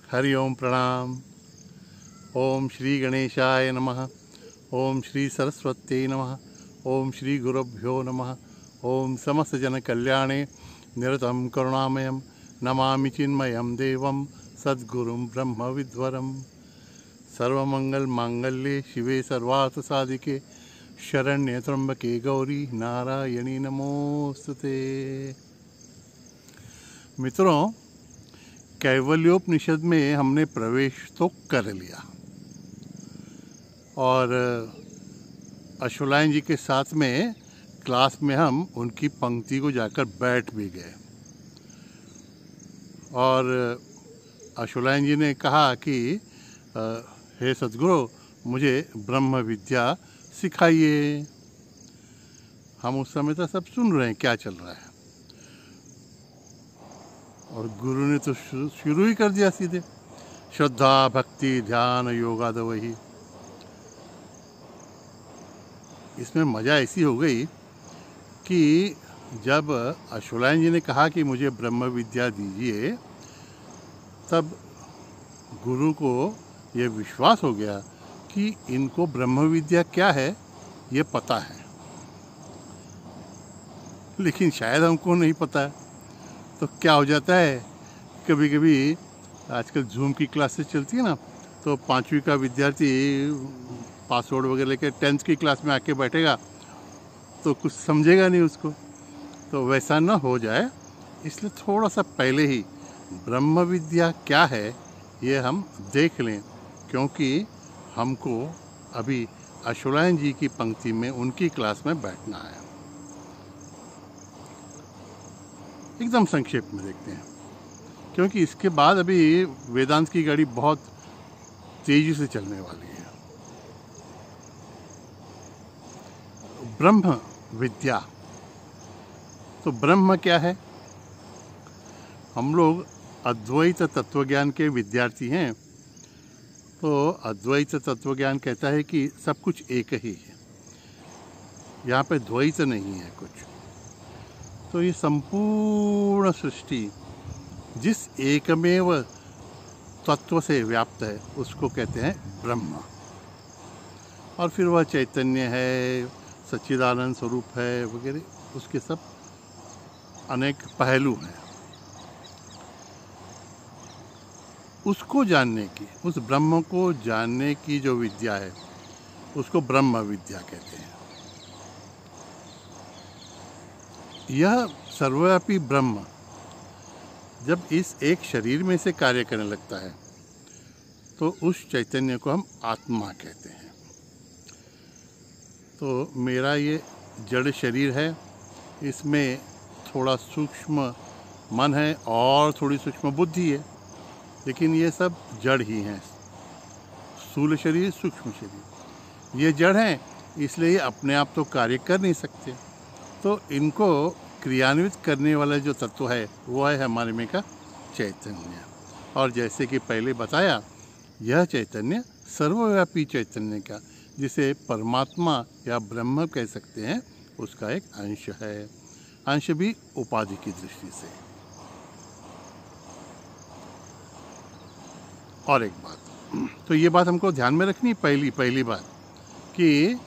हरि ओम प्रणाम। ओम श्री गणेशाय नमः। ओम श्री सरस्वत्यै नमः। ओम श्री गुरुभ्यो नमः। ओम समस्त जन कल्याणे निरतं करुणामयं नमामि चिन्मयं देवं सद्गुरुं ब्रह्म विद्वरम्। सर्वमंगल मांगल्ये शिवे सर्वार्थ साधिके शरण्ये त्र्यंबके गौरी नारायणी नमोस्तुते। मित्रों, कैवल्योपनिषद में हमने प्रवेश तो कर लिया और अश्वलायन जी के साथ में क्लास में हम उनकी पंक्ति को जाकर बैठ भी गए और अश्वलायन जी ने कहा कि हे सद्गुरु, मुझे ब्रह्म विद्या सिखाइए। हम उस समय तो सब सुन रहे हैं क्या चल रहा है और गुरु ने तो शुरू ही कर दिया सीधे, श्रद्धा भक्ति ध्यान योगाद वही। इसमें मज़ा ऐसी हो गई कि जब अश्वलायन जी ने कहा कि मुझे ब्रह्म विद्या दीजिए, तब गुरु को ये विश्वास हो गया कि इनको ब्रह्म विद्या क्या है ये पता है, लेकिन शायद हमको नहीं पता है। तो क्या हो जाता है, कभी कभी आजकल जूम की क्लासेस चलती है ना, तो 5वीं का विद्यार्थी पासवर्ड वगैरह लेकर 10th की क्लास में आके बैठेगा तो कुछ समझेगा नहीं उसको। तो वैसा न हो जाए, इसलिए थोड़ा सा पहले ही ब्रह्म विद्या क्या है ये हम देख लें, क्योंकि हमको अभी अश्वलायन जी की पंक्ति में उनकी क्लास में बैठना है। एकदम संक्षेप में देखते हैं, क्योंकि इसके बाद अभी वेदांत की गाड़ी बहुत तेजी से चलने वाली है। ब्रह्म विद्या, तो ब्रह्म क्या है? हम लोग अद्वैत तत्वज्ञान के विद्यार्थी हैं, तो अद्वैत तत्वज्ञान कहता है कि सब कुछ एक ही है, यहाँ पे द्वैत नहीं है कुछ। तो ये संपूर्ण सृष्टि जिस एकमेव तत्व से व्याप्त है उसको कहते हैं ब्रह्म। और फिर वह चैतन्य है, सच्चिदानंद स्वरूप है वगैरह, उसके सब अनेक पहलू हैं। उसको जानने की, उस ब्रह्म को जानने की जो विद्या है उसको ब्रह्म विद्या कहते हैं। यह सर्वव्यापी ब्रह्म जब इस एक शरीर में से कार्य करने लगता है तो उस चैतन्य को हम आत्मा कहते हैं। तो मेरा ये जड़ शरीर है, इसमें थोड़ा सूक्ष्म मन है और थोड़ी सूक्ष्म बुद्धि है, लेकिन ये सब जड़ ही हैं। स्थूल शरीर सूक्ष्म शरीर ये जड़ हैं, इसलिए ये अपने आप तो कार्य कर नहीं सकते। तो इनको क्रियान्वित करने वाला जो तत्व है वो है हमारे में का चैतन्य। और जैसे कि पहले बताया, यह चैतन्य सर्वव्यापी चैतन्य का, जिसे परमात्मा या ब्रह्म कह सकते हैं, उसका एक अंश है। अंश भी उपाधि की दृष्टि से। और एक बात, तो ये बात हमको ध्यान में रखनी, पहली बात कि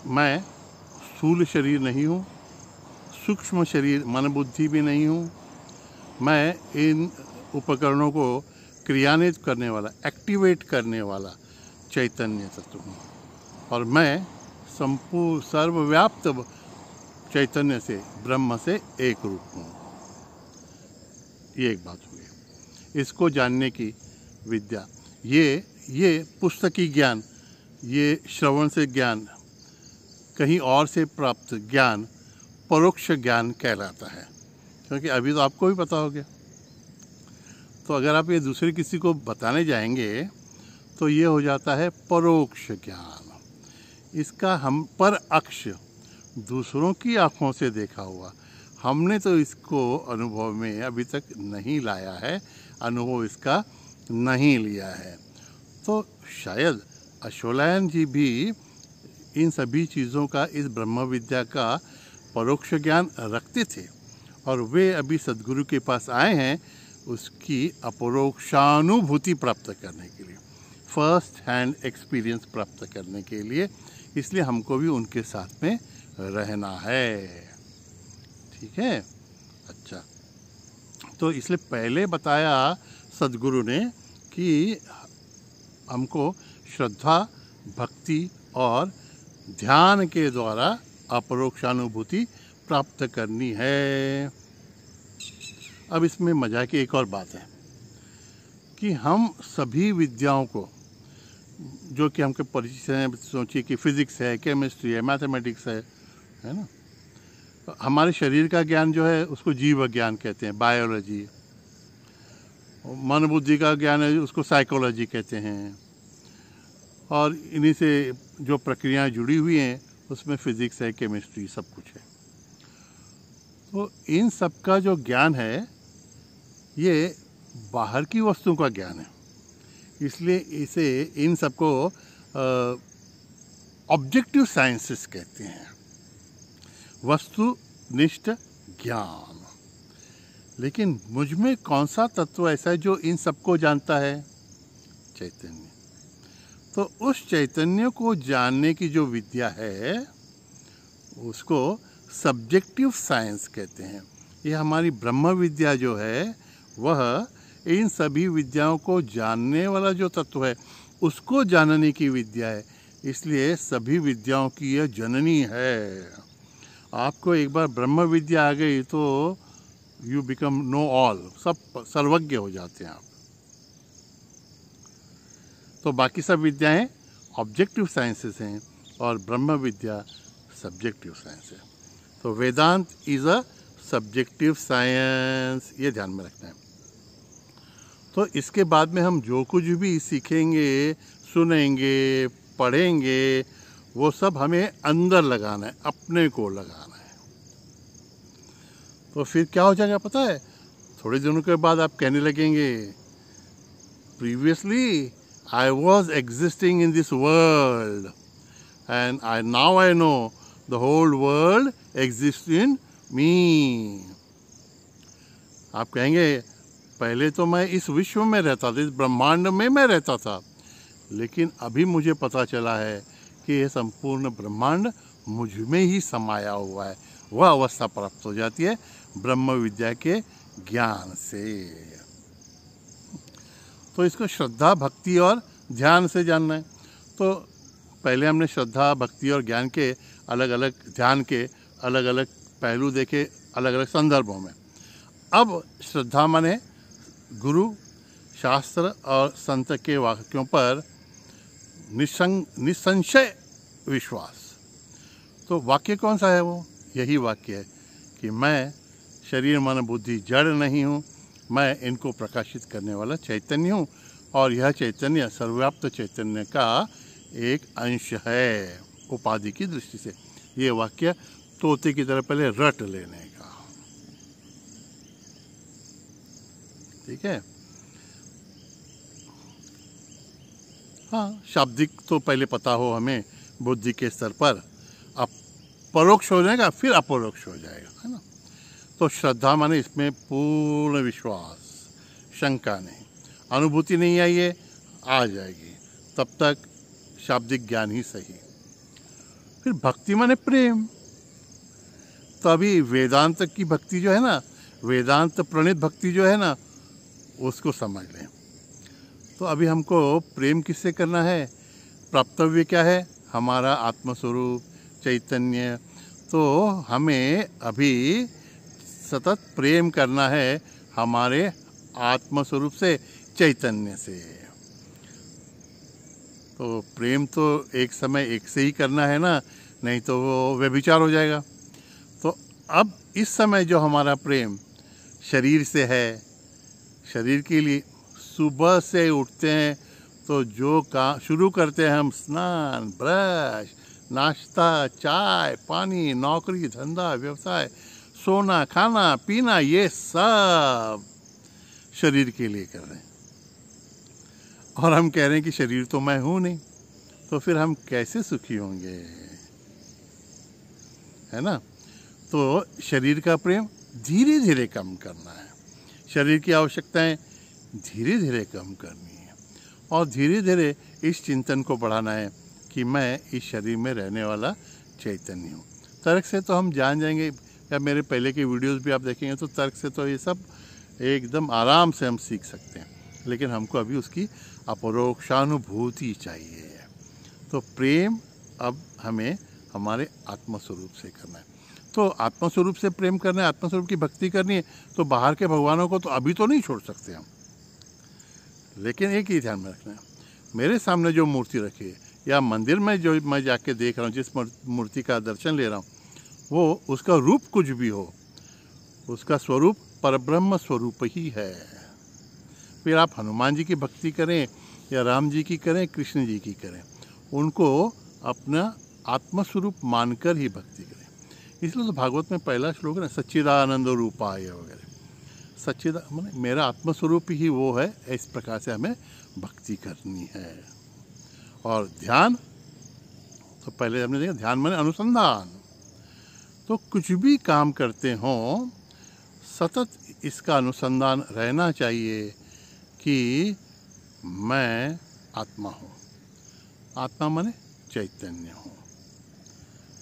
मैं स्थूल शरीर नहीं हूँ, सूक्ष्म शरीर मन बुद्धि भी नहीं हूँ। मैं इन उपकरणों को क्रियान्वित करने वाला, एक्टिवेट करने वाला चैतन्य तत्व हूँ, और मैं संपूर्ण सर्वव्याप्त चैतन्य से, ब्रह्म से एक रूप हूँ। ये एक बात हो गई। इसको जानने की विद्या, ये पुस्तकी ज्ञान, ये श्रवण से ज्ञान, कहीं और से प्राप्त ज्ञान परोक्ष ज्ञान कहलाता है, क्योंकि अभी तो आपको भी पता हो गया। तो अगर आप ये दूसरे किसी को बताने जाएंगे तो ये हो जाता है परोक्ष ज्ञान। इसका हम पर अक्ष, दूसरों की आँखों से देखा हुआ, हमने तो इसको अनुभव में अभी तक नहीं लाया है, अनुभव इसका नहीं लिया है। तो शायद अश्वलायन जी भी इन सभी चीज़ों का, इस ब्रह्म विद्या का परोक्ष ज्ञान रखते थे, और वे अभी सद्गुरु के पास आए हैं उसकी अपरोक्षानुभूति प्राप्त करने के लिए, फर्स्ट हैंड एक्सपीरियंस प्राप्त करने के लिए, इसलिए हमको भी उनके साथ में रहना है। ठीक है, अच्छा। तो इसलिए पहले बताया सद्गुरु ने कि हमको श्रद्धा, भक्ति और ध्यान के द्वारा अपरोक्षानुभूति प्राप्त करनी है। अब इसमें मजा की एक और बात है कि हम सभी विद्याओं को जो कि हमके परिचित हैं, सोचिए कि फिजिक्स है, केमिस्ट्री है, मैथमेटिक्स है ना, हमारे शरीर का ज्ञान जो है उसको जीव विज्ञान कहते हैं, बायोलॉजी। मन बुद्धि का ज्ञान है उसको साइकोलॉजी कहते हैं, और इन्हीं से जो प्रक्रियाएं जुड़ी हुई हैं उसमें फिजिक्स है, केमिस्ट्री, सब कुछ है। तो इन सब का जो ज्ञान है ये बाहर की वस्तुओं का ज्ञान है, इसलिए इसे इन सबको ऑब्जेक्टिव साइंसेस कहते हैं, वस्तुनिष्ठ ज्ञान। लेकिन मुझ में कौन सा तत्व ऐसा है जो इन सबको जानता है? चैतन्य। तो उस चैतन्य को जानने की जो विद्या है उसको सब्जेक्टिव साइंस कहते हैं। ये हमारी ब्रह्म विद्या जो है वह इन सभी विद्याओं को जानने वाला जो तत्व है उसको जानने की विद्या है, इसलिए सभी विद्याओं की यह जननी है। आपको एक बार ब्रह्म विद्या आ गई तो यू बिकम नो ऑल, सब सर्वज्ञ हो जाते हैं आप। तो बाकी सब विद्याएं ऑब्जेक्टिव साइंसेस हैं और ब्रह्म विद्या सब्जेक्टिव साइंस है। तो वेदांत इज अ सब्जेक्टिव साइंस, ये ध्यान में रखना है। तो इसके बाद में हम जो कुछ भी सीखेंगे, सुनेंगे, पढ़ेंगे, वो सब हमें अंदर लगाना है, अपने को लगाना है। तो फिर क्या हो जाएगा पता है? थोड़े दिनों के बाद आप कहने लगेंगे, previously I was existing in this world and now I know the whole world exists in me। आप कहेंगे पहले तो मैं इस विश्व में रहता था, इस ब्रह्मांड में मैं रहता था, लेकिन अभी मुझे पता चला है कि यह संपूर्ण ब्रह्मांड मुझ में ही समाया हुआ है। वह अवस्था प्राप्त हो जाती है ब्रह्म विद्या के ज्ञान से। तो इसको श्रद्धा, भक्ति और ध्यान से जानना है। तो पहले हमने श्रद्धा, भक्ति और ज्ञान के अलग अलग, ध्यान के अलग अलग पहलू देखे अलग अलग संदर्भों में। अब श्रद्धा माने गुरु, शास्त्र और संत के वाक्यों पर निसंशय विश्वास। तो वाक्य कौन सा है? वो यही वाक्य है कि मैं शरीर, मन, बुद्धि जड़ नहीं हूँ, मैं इनको प्रकाशित करने वाला चैतन्य हूँ और यह चैतन्य सर्वव्याप्त चैतन्य का एक अंश है उपाधि की दृष्टि से। ये वाक्य तोते की तरह पहले रट लेने का, ठीक है। हाँ, शाब्दिक तो पहले पता हो हमें बुद्धि के स्तर पर, अब परोक्ष हो जाएगा फिर अपरोक्ष हो जाएगा, है ना। तो श्रद्धा माने इसमें पूर्ण विश्वास, शंका नहीं। अनुभूति नहीं आई है, आ जाएगी, तब तक शाब्दिक ज्ञान ही सही। फिर भक्ति माने प्रेम। तो अभी वेदांत की भक्ति जो है ना, वेदांत प्रणीत भक्ति जो है ना, उसको समझ लें। तो अभी हमको प्रेम किससे करना है? प्राप्तव्य क्या है? हमारा आत्मस्वरूप चैतन्य। तो हमें अभी सतत प्रेम करना है हमारे आत्मस्वरूप से, चैतन्य से। तो प्रेम तो एक समय एक से ही करना है ना, नहीं तो वो व्यभिचार हो जाएगा। तो अब इस समय जो हमारा प्रेम शरीर से है, शरीर के लिए सुबह से उठते हैं तो जो काम शुरू करते हैं हम, स्नान, ब्रश, नाश्ता, चाय, पानी, नौकरी, धंधा, व्यवसाय, सोना, खाना, पीना, ये सब शरीर के लिए कर रहे हैं। और हम कह रहे हैं कि शरीर तो मैं हूं नहीं, तो फिर हम कैसे सुखी होंगे, है ना। तो शरीर का प्रेम धीरे धीरे कम करना है। शरीर की आवश्यकताएं धीरे धीरे कम करनी है और धीरे धीरे इस चिंतन को बढ़ाना है कि मैं इस शरीर में रहने वाला चैतन्य हूँ। तर्क से तो हम जान जाएंगे, या मेरे पहले के वीडियोस भी आप देखेंगे तो तर्क से तो ये सब एकदम आराम से हम सीख सकते हैं, लेकिन हमको अभी उसकी अपरोक्षानुभूति चाहिए। तो प्रेम अब हमें हमारे आत्मस्वरूप से करना है। तो आत्मस्वरूप से प्रेम करना है, आत्मस्वरूप की भक्ति करनी है, तो बाहर के भगवानों को तो अभी तो नहीं छोड़ सकते हम। लेकिन एक ही ध्यान में रखना है, मेरे सामने जो मूर्ति रखी है या मंदिर में जो मैं जाके देख रहा हूँ, जिस मूर्ति का दर्शन ले रहा हूँ, वो उसका रूप कुछ भी हो, उसका स्वरूप परब्रह्म स्वरूप ही है। फिर आप हनुमान जी की भक्ति करें या राम जी की करें, कृष्ण जी की करें, उनको अपना आत्मस्वरूप मानकर ही भक्ति करें। इसलिए तो भागवत में पहला श्लोक है ना, सच्चिदानंद रूपाय वगैरह। सच्चिदा माने मेरा आत्मस्वरूप ही वो है, इस प्रकार से हमें भक्ति करनी है। और ध्यान, तो पहले हमने देखा ध्यान माने अनुसंधान। तो कुछ भी काम करते हों, सतत इसका अनुसंधान रहना चाहिए कि मैं आत्मा हूँ। आत्मा माने चैतन्य हूँ,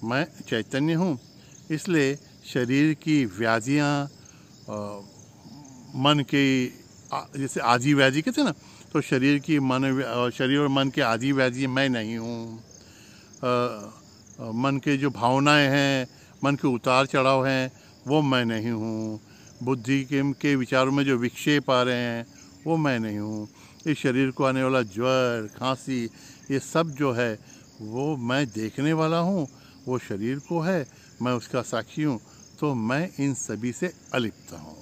मैं चैतन्य हूँ। इसलिए शरीर की व्याधियाँ, मन के जैसे आदि व्याधि कहते हैं ना, तो शरीर की शरीर और मन के आदि व्याधि मैं नहीं हूँ। मन के जो भावनाएं हैं, मन के उतार चढ़ाव हैं, वो मैं नहीं हूँ। बुद्धि के विचारों में जो विक्षेप आ रहे हैं, वो मैं नहीं हूँ। इस शरीर को आने वाला ज्वर, खांसी, ये सब जो है वो मैं देखने वाला हूँ, वो शरीर को है, मैं उसका साक्षी हूँ। तो मैं इन सभी से अलिप्त हूँ।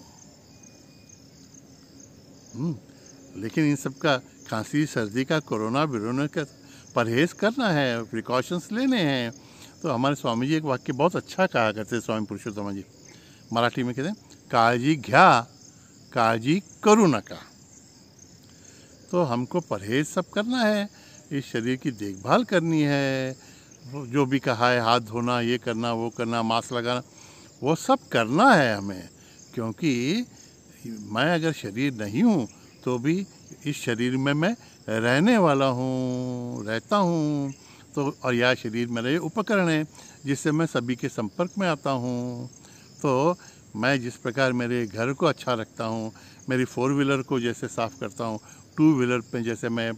लेकिन इन सब का खांसी, सर्दी का, कोरोना विरोना का परहेज करना है, प्रिकॉशंस लेने हैं। तो हमारे स्वामी जी एक वाक्य बहुत अच्छा कहा करते हैं, स्वामी पुरुषोत्तम जी, मराठी में कहते हैं, काळजी घ्या, काळजी करू नका। तो हमको परहेज सब करना है, इस शरीर की देखभाल करनी है, जो भी कहा है, हाथ धोना, ये करना, वो करना, मास्क लगाना, वो सब करना है हमें। क्योंकि मैं अगर शरीर नहीं हूँ तो भी इस शरीर में मैं रहने वाला हूँ, रहता हूँ। तो और यह शरीर मेरे उपकरण है जिससे मैं सभी के संपर्क में आता हूँ। तो मैं जिस प्रकार मेरे घर को अच्छा रखता हूँ, मेरी 4 व्हीलर को जैसे साफ़ करता हूँ, 2 व्हीलर पे जैसे मैं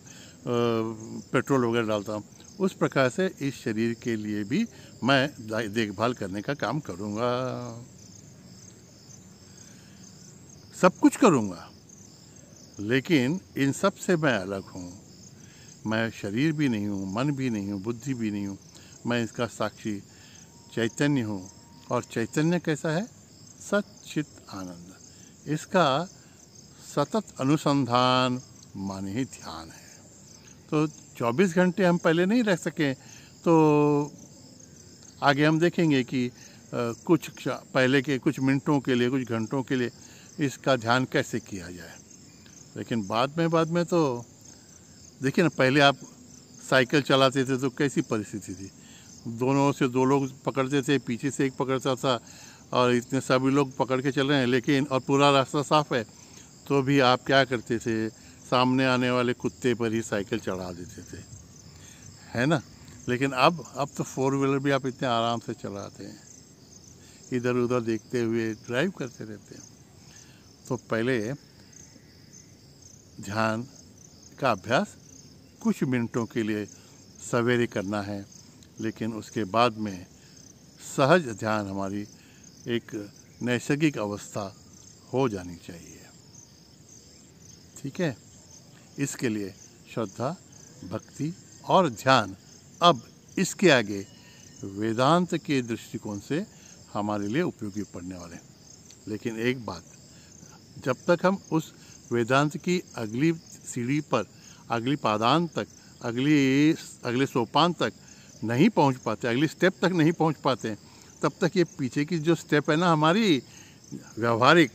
पेट्रोल वगैरह डालता हूँ, उस प्रकार से इस शरीर के लिए भी मैं देखभाल करने का काम करूँगा। सब कुछ करूँगा, लेकिन इन सब से मैं अलग हूँ। मैं शरीर भी नहीं हूँ, मन भी नहीं हूँ, बुद्धि भी नहीं हूँ, मैं इसका साक्षी चैतन्य हूँ। और चैतन्य कैसा है? सच्चित आनंद। इसका सतत अनुसंधान माने ही ध्यान है। तो 24 घंटे हम पहले नहीं रह सके, तो आगे हम देखेंगे कि कुछ पहले के कुछ मिनटों के लिए, कुछ घंटों के लिए इसका ध्यान कैसे किया जाए। लेकिन बाद में तो देखिए ना, पहले आप साइकिल चलाते थे तो कैसी परिस्थिति थी, दोनों से 2 लोग पकड़ते थे, पीछे से एक पकड़ता था, और इतने सभी लोग पकड़ के चल रहे हैं, लेकिन और पूरा रास्ता साफ है, तो भी आप क्या करते थे, सामने आने वाले कुत्ते पर ही साइकिल चढ़ा देते थे, है ना। लेकिन अब तो 4 व्हीलर भी आप इतने आराम से चलाते हैं, इधर उधर देखते हुए ड्राइव करते रहते हैं। तो पहले ध्यान का अभ्यास कुछ मिनटों के लिए सवेरे करना है, लेकिन उसके बाद में सहज ध्यान हमारी एक नैसर्गिक अवस्था हो जानी चाहिए। ठीक है, इसके लिए श्रद्धा, भक्ति और ध्यान अब इसके आगे वेदांत के दृष्टिकोण से हमारे लिए उपयोगी पड़ने वाले। लेकिन एक बात, जब तक हम उस वेदांत की अगली सीढ़ी पर, अगली पादान तक, अगले सोपान तक नहीं पहुंच पाते, अगली स्टेप तक नहीं पहुंच पाते, तब तक ये पीछे की जो स्टेप है ना, हमारी व्यवहारिक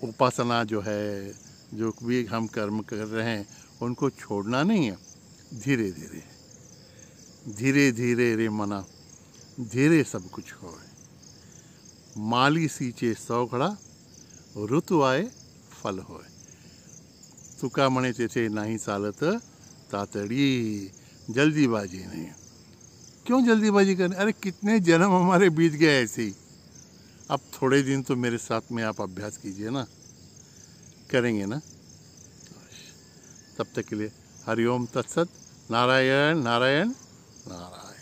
उपासना जो है, जो भी हम कर्म कर रहे हैं, उनको छोड़ना नहीं है। धीरे धीरे धीरे धीरे रे मना, धीरे सब कुछ हो। माली सींचे 100 घड़ा, ऋतू आए फल होय. तुका म्हणे तेथे नाही चालत तातडी, जल्दीबाजी नहीं. क्यों जल्दीबाजी करनी? अरे कितने जन्म हमारे बीत गए ऐसे ही. अब थोड़े दिन तो मेरे साथ में आप अभ्यास कीजिए ना, करेंगे ना. तब तक के लिए हरिओम तत्सत. नारायण नारायण नारायण.